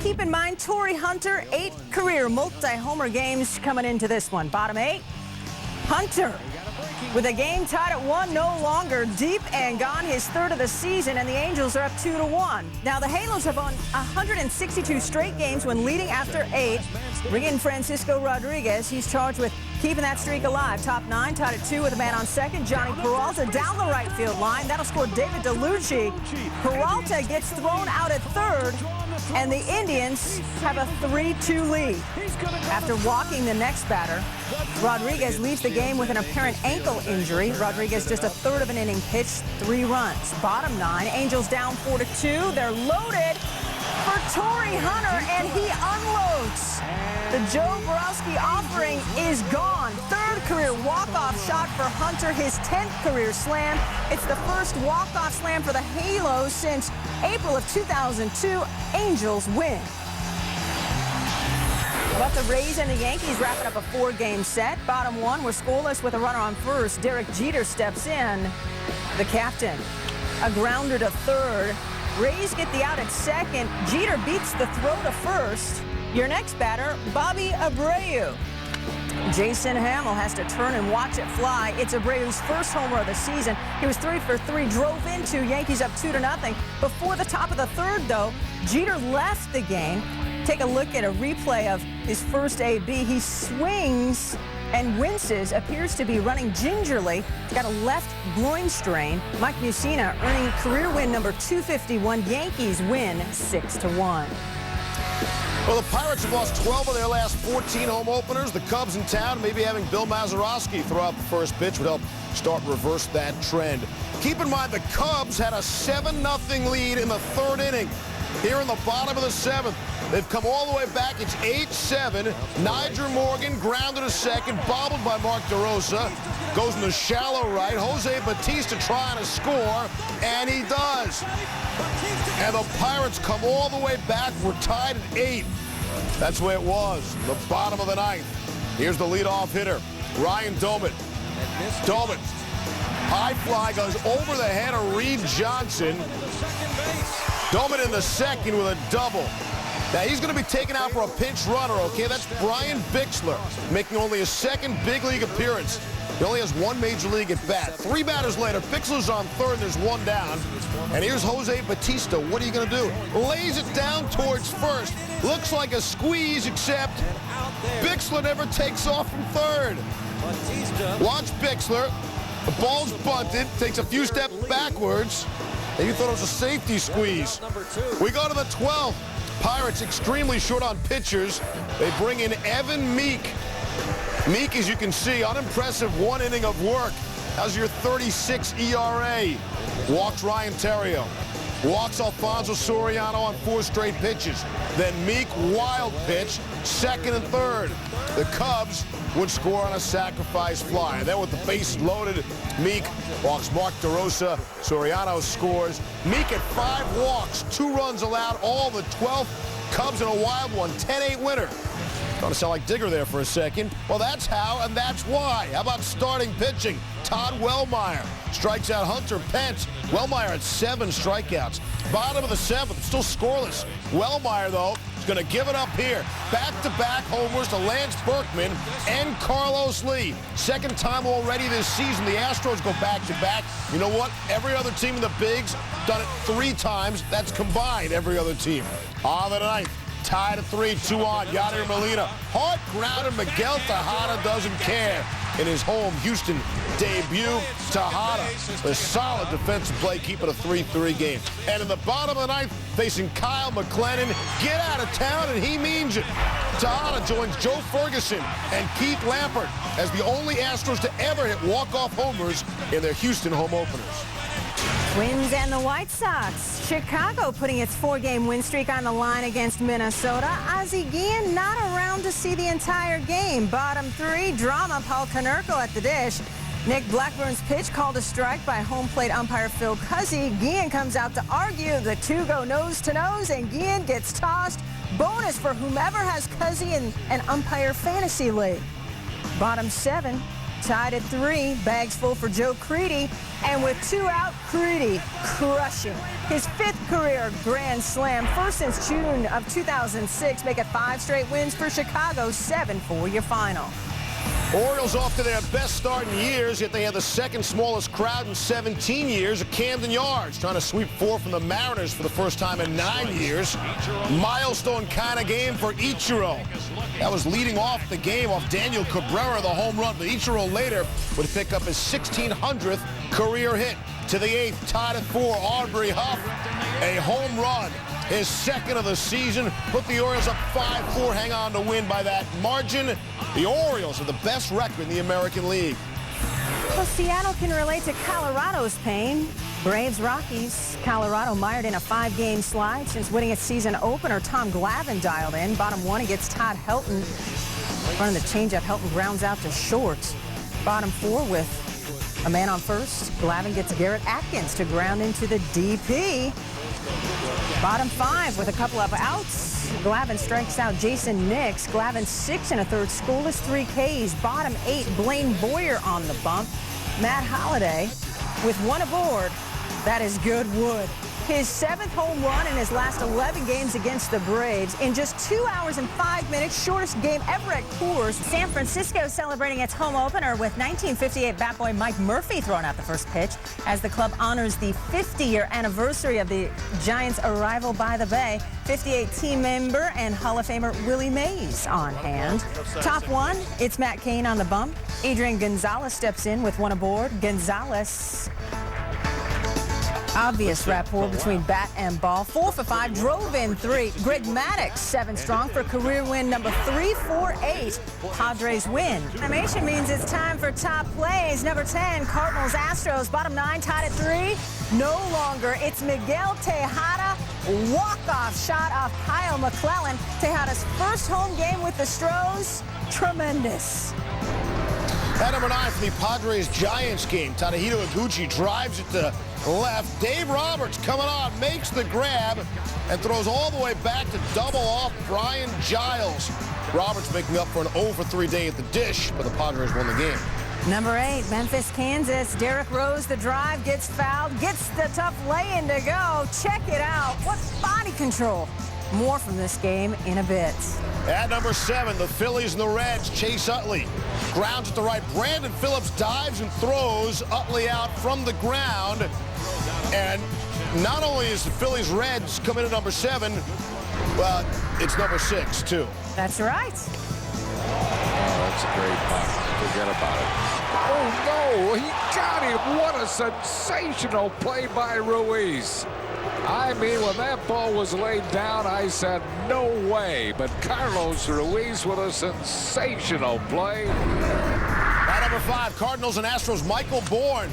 keep in mind, Torrey Hunter, 8 career multi-homer games coming into this one. Bottom 8, Hunter with a game tied at 1, no longer, deep and gone, his 3rd of the season, and the Angels are up 2-1. Now, the Halos have won 162 straight games when leading after 8. Bring in Francisco Rodriguez. He's charged with keeping that streak alive. Top 9, tied at 2 with a man on second. Johnny Peralta down the right field line. That'll score David DeLucci. Peralta gets thrown out at 3rd, and the Indians have a 3-2 lead. After walking the next batter, Rodriguez leaves the game with an apparent ankle injury. Rodriguez just a 1/3 of an inning pitched, 3 runs. Bottom 9, Angels down 4-2. They're loaded for Torrey Hunter, and he unloads. The Joe Borowski offering is gone. 3rd career walk-off shot for Hunter, his 10th career slam. It's the first walk-off slam for the Halos since April of 2002. Angels win. About the Rays and the Yankees wrapping up a 4-game set. Bottom 1, we're scoreless with a runner on first. Derek Jeter steps in, the captain. A grounder to 3rd. Rays get the out at 2nd. Jeter beats the throw to 1st. Your next batter, Bobby Abreu. Jason Hamill has to turn and watch it fly. It's Abreu's first homer of the season. He was 3 for 3, drove into Yankees up 2-0. Before the top of the 3rd, though, Jeter left the game. Take a look at a replay of his first AB. He swings and winces, appears to be running gingerly. Got a left groin strain. Mike Mussina earning career win number 251. Yankees win 6-1. Well, the Pirates have lost 12 of their last 14 home openers. The Cubs in town, maybe having Bill Mazeroski throw out the first pitch would help start reverse that trend. Keep in mind the Cubs had a 7-0 lead in the 3rd inning. Here in the bottom of the 7th, they've come all the way back. It's 8-7. Nyjer Morgan grounded to 2nd, bobbled by Mark DeRosa. Goes in the shallow right. Jose Bautista trying to score, and he does. And the Pirates come all the way back. We're tied at 8. That's the way it was. The bottom of the 9th. Here's the leadoff hitter, Ryan Doman. Doman, high fly goes over the head of Reed Johnson. Doman in the 2nd with a double. Now, he's going to be taken out for a pinch runner, okay? That's Brian Bixler, making only his 2nd big league appearance. He only has 1 major league at bat. 3 batters later, Bixler's on 3rd, there's 1 down. And here's Jose Bautista. What are you going to do? Lays it down towards 1st. Looks like a squeeze, except Bixler never takes off from 3rd. Watch Bixler. The ball's bunted, takes a few steps backwards. And you thought it was a safety squeeze. We go to the 12th. Pirates extremely short on pitchers. They bring in Evan Meek. Meek, as you can see, unimpressive 1 inning of work. How's your 36 ERA? Walks Ryan Terrio. Walks Alfonso Soriano on 4 straight pitches. Then Meek, wild pitch, 2nd and 3rd. The Cubs would score on a sacrifice fly. And then with the bases loaded, Meek walks Mark DeRosa. Soriano scores. Meek at 5 walks, 2 runs allowed, all the 12th. Cubs in a wild one, 10-8 winner. Going to sound like Digger there for a second. Well, that's how, and that's why. How about starting pitching? Todd Wellmeyer strikes out Hunter Pence. Wellmeyer at 7 strikeouts. Bottom of the 7th, still scoreless. Wellmeyer, though, is going to give it up here. Back-to-back homers to Lance Berkman and Carlos Lee. 2nd time already this season. The Astros go back-to-back. You know what? Every other team in the Bigs done it 3 times. That's combined, every other team. On the 9th. Tied at 3, 2 on. Yadier Molina. Hard grounded. Miguel Tejada doesn't care. In his home Houston debut, Tejada, a solid defensive play, keeping a 3-3 game. And in the bottom of the 9th, facing Kyle McLennan, get out of town, and he means it. Tejada joins Joe Ferguson and Keith Lampert as the only Astros to ever hit walk-off homers in their Houston home openers. Twins and the White Sox. Chicago putting its 4-game win streak on the line against Minnesota. Ozzie Guillen not around to see the entire game. Bottom 3, drama. Paul Konerko at the dish. Nick Blackburn's pitch called a strike by home plate umpire Phil Cuzzi. Guillen comes out to argue. The 2 go nose-to-nose, and Guillen gets tossed. Bonus for whomever has Cuzzi in an umpire fantasy league. Bottom 7. tied at 3. Bags full for Joe Creedy. And with 2 out, Creedy crushing his 5th career grand slam. First since June of 2006. Make it 5 straight wins for Chicago. 7-4 your final. Orioles off to their best start in years, yet they have the 2nd smallest crowd in 17 years at Camden Yards, trying to sweep 4 from the Mariners for the first time in 9 years. Milestone kind of game for Ichiro. That was leading off the game off Daniel Cabrera, the home run, but Ichiro later would pick up his 1600th career hit. To the 8th, tied at 4, Aubrey Huff, a home run. His 2nd of the season, put the Orioles up 5-4, hang on to win by that margin. The Orioles are the best record in the American League. Well, Seattle can relate to Colorado's pain. Braves, Rockies. Colorado mired in a 5-game slide since winning its season opener. Tom Glavine dialed in. Bottom 1, he gets Todd Helton. Running the changeup, Helton grounds out to short. Bottom 4 with a man on first. Glavine gets Garrett Atkins to ground into the DP. Bottom 5 with a couple of outs. Glavine strikes out Jason Nix. Glavine 6 1/3 scoreless, 3 Ks. Bottom 8, Blaine Boyer on the bump. Matt Holliday with 1 aboard. That is good wood. His 7th home run in his last 11 games against the Braves in just 2 hours and 5 minutes, shortest game ever at Coors. San Francisco celebrating its home opener with 1958 bat boy Mike Murphy throwing out the first pitch as the club honors the 50-year anniversary of the Giants' arrival by the Bay. 58 team member and Hall of Famer Willie Mays on hand. Top 1, it's Matt Cain on the bump. Adrian Gonzalez steps in with 1 aboard. Gonzalez, obvious rapport between bat and ball. 4 for 5, drove in 3. Greg Maddux, 7 strong for career win number 348. Padres win. Animation means it's time for top plays. Number 10, Cardinals, Astros. Bottom 9, tied at 3. No longer. It's Miguel Tejada. Walk-off shot off Kyle McClellan. Tejada's first home game with the Stros. Tremendous. At number 9 for the Padres-Giants game, Tadahito Iguchi drives it to left. Dave Roberts coming on, makes the grab, and throws all the way back to double off Brian Giles. Roberts making up for an 0-for-3 day at the dish, but the Padres won the game. Number 8, Memphis, Kansas. Derek Rose, the drive, gets fouled, gets the tough lay-in to go. Check it out. What body control. More from this game in a bit. At number 7, the Phillies and the Reds. Chase Utley grounds at the right. Brandon Phillips dives and throws Utley out from the ground. And not only is the Phillies Reds coming at number 7, but it's number 6, too. That's right. Oh, that's a great punt. Forget about it. Oh, no, he got him. What a sensational play by Ruiz. I mean, when that ball was laid down, I said, no way. But Carlos Ruiz with a sensational play. At number 5, Cardinals and Astros, Michael Bourne,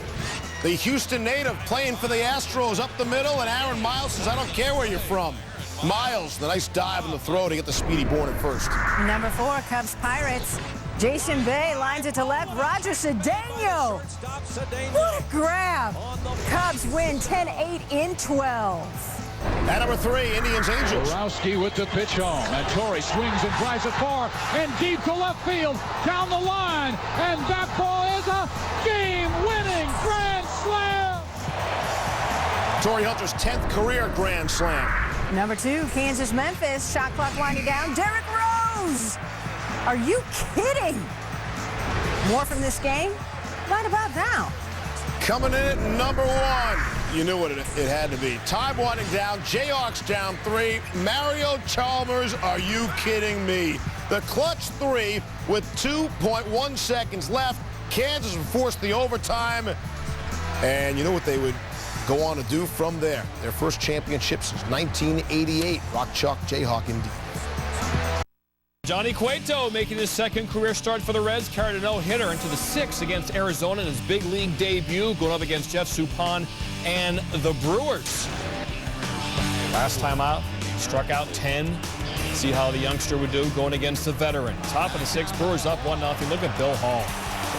the Houston native, playing for the Astros up the middle, and Aaron Miles says, I don't care where you're from. Miles, the nice dive in the throw to get the speedy Bourne at first. Number 4, Cubs Pirates. Jason Bay lines it to left. Roger Cedeno. What a grab. Cubs win 10-8 in 12. At number 3, Indians Angels. Borowski with the pitch home, and Torrey swings and drives it far and deep to left field, down the line, and that ball is a game-winning grand slam. Torrey Hunter's 10th career grand slam. Number 2, Kansas Memphis. Shot clock winding down. Derek Rose. Are you kidding? More from this game right about now. Coming in at number 1. You knew what it had to be. Time winding down. Jayhawks down 3. Mario Chalmers, are you kidding me? The clutch 3 with 2.1 seconds left. Kansas would force the overtime. And you know what they would go on to do from there? Their first championship since 1988. Rock Chalk Jayhawk indeed. Johnny Cueto making his 2nd career start for the Reds, carried a no-hitter into the 6th against Arizona in his big league debut, going up against Jeff Suppan and the Brewers. Last time out, struck out 10. See how the youngster would do going against the veteran. Top of the 6th, Brewers up 1-0. Look at Bill Hall.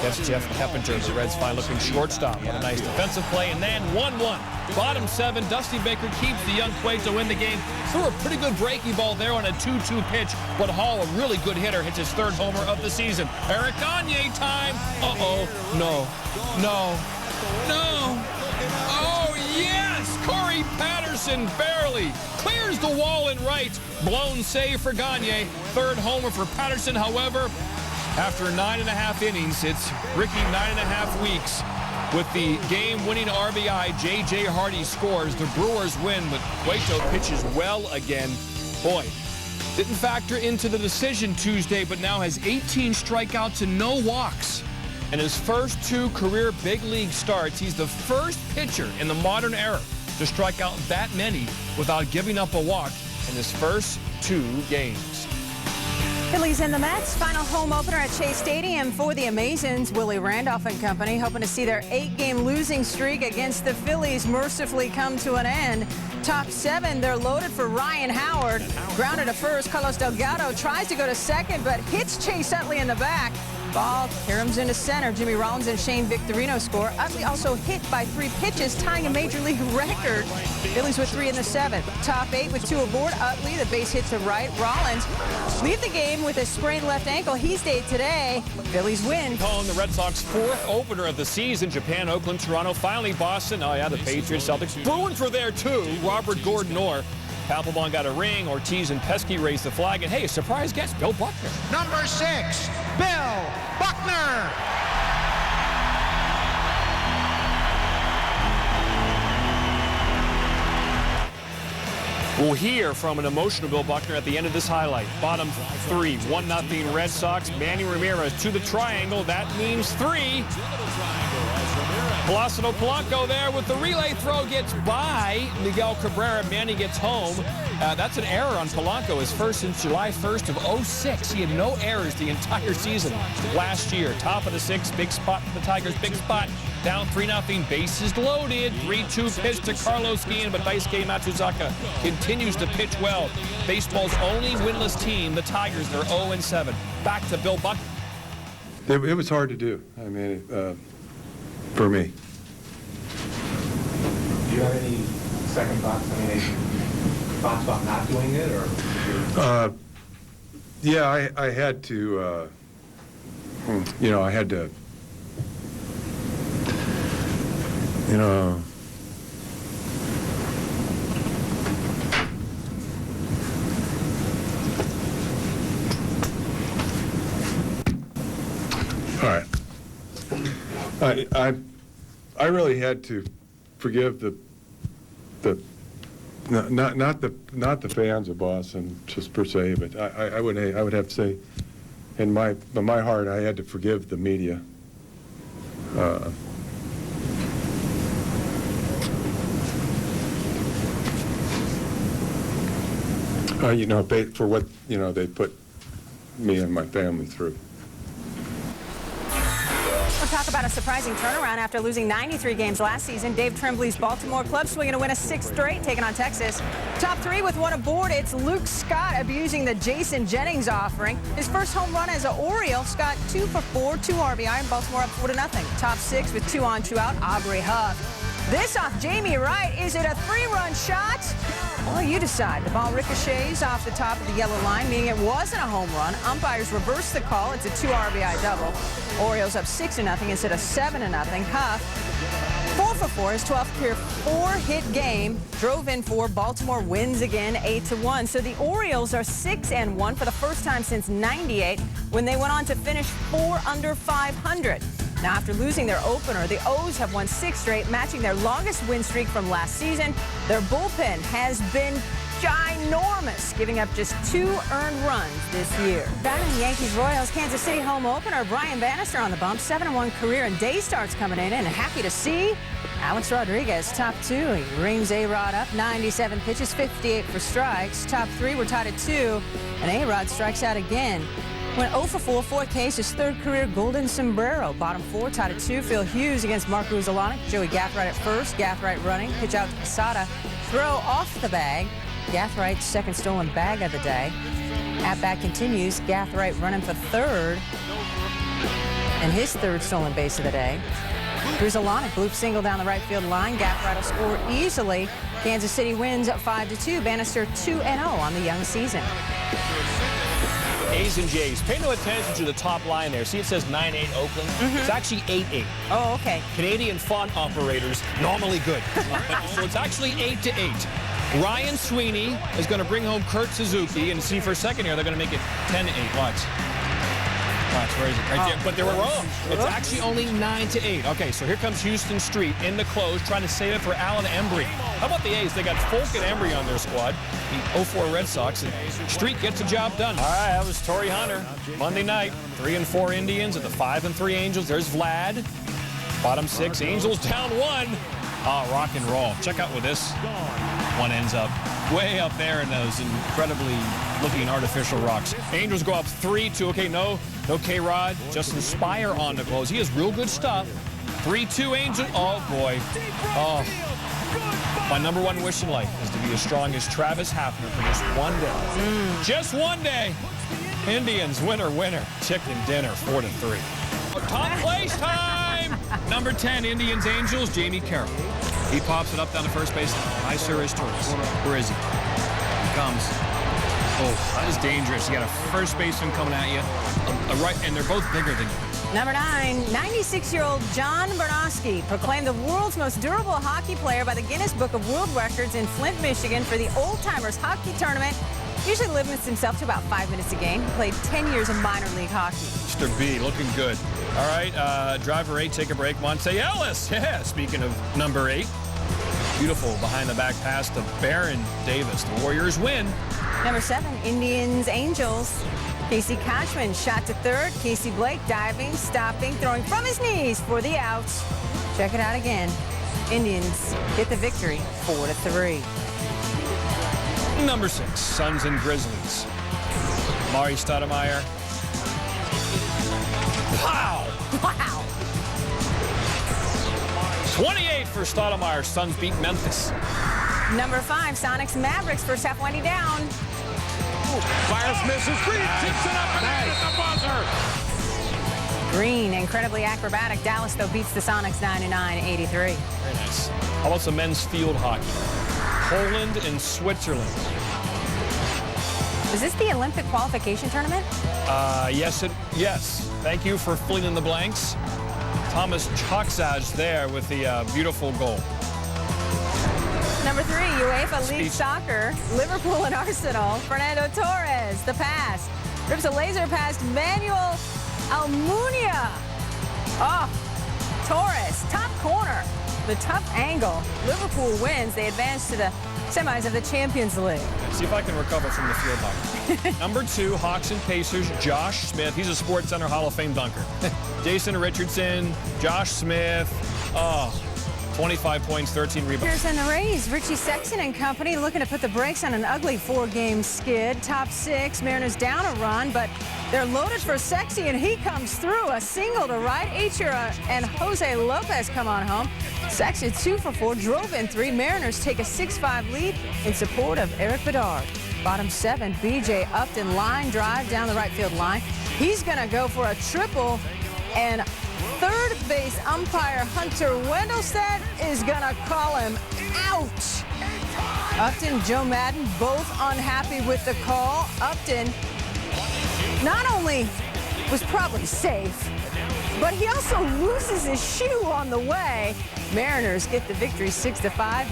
That's Jeff Keppinger, the Reds fine looking shortstop. What a nice defensive play, and then 1-1. Bottom 7, Dusty Baker keeps the young Cueto in the game. Threw a pretty good breaking ball there on a 2-2 pitch, but Hall, a really good hitter, hits his 3rd homer of the season. Eric Gagne time. Uh-oh. No. Oh, yes! Corey Patterson barely clears the wall in right. Blown save for Gagne. 3rd homer for Patterson, however, after 9.5 innings, it's Ricky 9.5 weeks. With the game-winning RBI, J.J. Hardy scores. The Brewers win, but Cueto pitches well again. Boy, didn't factor into the decision Tuesday, but now has 18 strikeouts and no walks. In his first 2 career big league starts, he's the first pitcher in the modern era to strike out that many without giving up a walk in his first 2 games. Phillies and the Mets, final home opener at Shea Stadium for the Amazons. Willie Randolph and company hoping to see their 8-game losing streak against the Phillies mercifully come to an end. Top 7, they're loaded for Ryan Howard. Grounded to first, Carlos Delgado tries to go to second, but hits Chase Utley in the back. Ball caroms into center. Jimmy Rollins and Shane Victorino score. Utley also hit by 3 pitches, tying a major league record. Phillies with 3 in the 7th. Top 8 with 2 aboard. Utley, the base hit to right. Rollins leave the game with a sprained left ankle. He stayed today. Phillies win. Calling the Red Sox 4th opener of the season. Japan, Oakland, Toronto, finally Boston. Oh yeah, the Patriots, Celtics. Bruins were there too. Robert Gordon Orr. Papelbon got a ring. Ortiz and Pesky raised the flag. And hey, a surprise guest, Bill Buckner. Number 6, Bill Buckner. We'll hear from an emotional Bill Buckner at the end of this highlight. Bottom 3, 1-0 Red Sox. Manny Ramirez to the triangle. That means 3. Placido Polanco there with the relay throw, gets by Miguel Cabrera. Manny gets home. That's an error on Polanco, his first since July 1st of 06. He had no errors the entire season last year. Top of the 6th, big spot for the Tigers, big spot. Down 3-0, bases loaded. 3-2 pitch to Carlos Guillen, but Daisuke Matsuzaka continues to pitch well. Baseball's only winless team, the Tigers, they're 0-7. Back to Bill Buckner. It was hard to do. I mean, for me. Do you have any second thoughts? I mean, thoughts about not doing it, or? Yeah, I had to. I had to. All right. I really had to forgive the not the fans of Boston just per se, but I would have to say in my heart I had to forgive the media. For what they put me and my family through. We'll talk about a surprising turnaround after losing 93 games last season. Dave Tremblay's Baltimore club swinging to win a 6th straight, taking on Texas. Top 3 with 1 aboard. It's Luke Scott abusing the Jason Jennings offering. His first home run as an Oriole. Scott 2 for 4, 2 RBI, and Baltimore up 4-0. Top 6 with 2 on, 2 out. Aubrey Huff. This off Jamie Wright. Is it a 3-run shot? Well, you decide. The ball ricochets off the top of the yellow line, meaning it wasn't a home run. Umpires reversed the call. It's a 2 RBI double. Orioles up 6-0 instead of 7-0. Huff 4 for 4, his 12th career 4-hit game. Drove in 4. Baltimore wins again 8-1. So the Orioles are 6-1 for the first time since '98, when they went on to finish 4 under 500. Now, after losing their opener, the O's have won 6 straight, matching their longest win streak from last season. Their bullpen has been ginormous, giving up just 2 earned runs this year. Back in the Yankees-Royals Kansas City home opener, Brian Bannister on the bump. 7-1 career and day starts coming in, and happy to see Alex Rodriguez, top 2. He rings A-Rod up, 97 pitches, 58 for strikes. Top 3 were tied at 2, and A-Rod strikes out again. Went 0 for 4, 4 Ks, his 3rd career golden sombrero. Bottom 4, tied at 2. Phil Hughes against Mark Ruzzolonic. Joey Gathright at first. Gathright running. Pitch out to Posada. Throw off the bag. Gathwright's 2nd stolen bag of the day. At bat continues. Gathright running for 3rd. and his third stolen base of the day. Grzelcyk loop single down the right field line. Gafford will score easily. Kansas City wins 5-2. Bannister 2-0 on the young season. A's and J's. Pay no attention to the top line there. See, it says 9-8 Oakland. It's actually 8-8. Oh, okay. Canadian font operators, normally good. So it's actually 8-8. Ryan Sweeney is going to bring home Kurt Suzuki, and see for a second here, they're going to make it 10-8. Watch. Watch, where is it? Right there. But they were wrong. It's actually only 9-8. Okay, so here comes Houston Street in the close, trying to save it for Alan Embry. How about the A's? They got Folk and Embry on their squad. The 04 Red Sox, and Street gets the job done. All right, that was Torrey Hunter. Monday night, 3-4 Indians at the 5-3 Angels. There's Vlad. Bottom 6, Angels down 1. Oh, rock and roll. Check out where this one ends up. Way up there in those incredibly looking artificial rocks. Angels go up 3-2. Okay, no K-Rod. Justin Spire on the close. He has real good stuff. 3-2 Angels. Oh, boy. Oh. My number one wish in life is to be as strong as Travis Hafner for just one day. Just one day. Indians, winner. Chicken dinner, 4-3. Top place time. Number 10, Indians Angels, Jamie Carroll. He pops it up down to first base. I sure is Torres. Where is he? He comes. Oh, that is dangerous. You got a first baseman coming at you. And they're both bigger than you. Number 9, 96-year-old John Bernowski, proclaimed the world's most durable hockey player by the Guinness Book of World Records in Flint, Michigan for the Old Timers Hockey Tournament. Usually limits himself to about 5 minutes a game. He played 10 years of minor league hockey. Mr. B, looking good. All right, driver 8, take a break. Monte Ellis. Yeah, speaking of number 8. Beautiful behind-the-back pass to Baron Davis. The Warriors win. Number 7, Indians Angels. Casey Kochman shot to third. Casey Blake diving, stopping, throwing from his knees for the out. Check it out again. Indians get the victory, 4-3. Number 6, Suns and Grizzlies. Mari Stoudemire. Wow! Wow! 28 for Stoudemire. Suns beat Memphis. Number 5, Sonics Mavericks. First half winding down. Fires, misses. Green tips it up and at the buzzer. Green, incredibly acrobatic. Dallas, though, beats the Sonics 99-83. Very nice. How about some men's field hockey? Poland and Switzerland. Is this the Olympic qualification tournament? Yes. Thank you for filling in the blanks. Thomas Choksaj there with the beautiful goal. Number 3, UEFA League Soccer, Liverpool and Arsenal. Fernando Torres, the pass. Rips a laser past Manuel Almunia. Oh, Torres, top corner. The tough angle. Liverpool wins. They advance to the semis of the Champions League. Let's see if I can recover from the field hockey. Number 2, Hawks and Pacers, Josh Smith. He's a Sports Center Hall of Fame dunker. Jason Richardson, Josh Smith. Oh, 25 points, 13 rebounds. Here's in the Rays, Richie Sexton and company looking to put the brakes on an ugly 4-game skid. Top 6, Mariners down a run, but they're loaded for Sexy, and he comes through. A single to right. Achira and Jose Lopez come on home. Sexy 2 for 4, drove in 3. Mariners take a 6-5 lead in support of Eric Bedard. Bottom 7, B.J. Upton, line drive down the right field line. He's going to go for a triple, and third base umpire Hunter Wendelstedt is going to call him out. Upton, Joe Madden, both unhappy with the call. Upton not only was probably safe, but he also loses his shoe on the way. Mariners get the victory 6-5.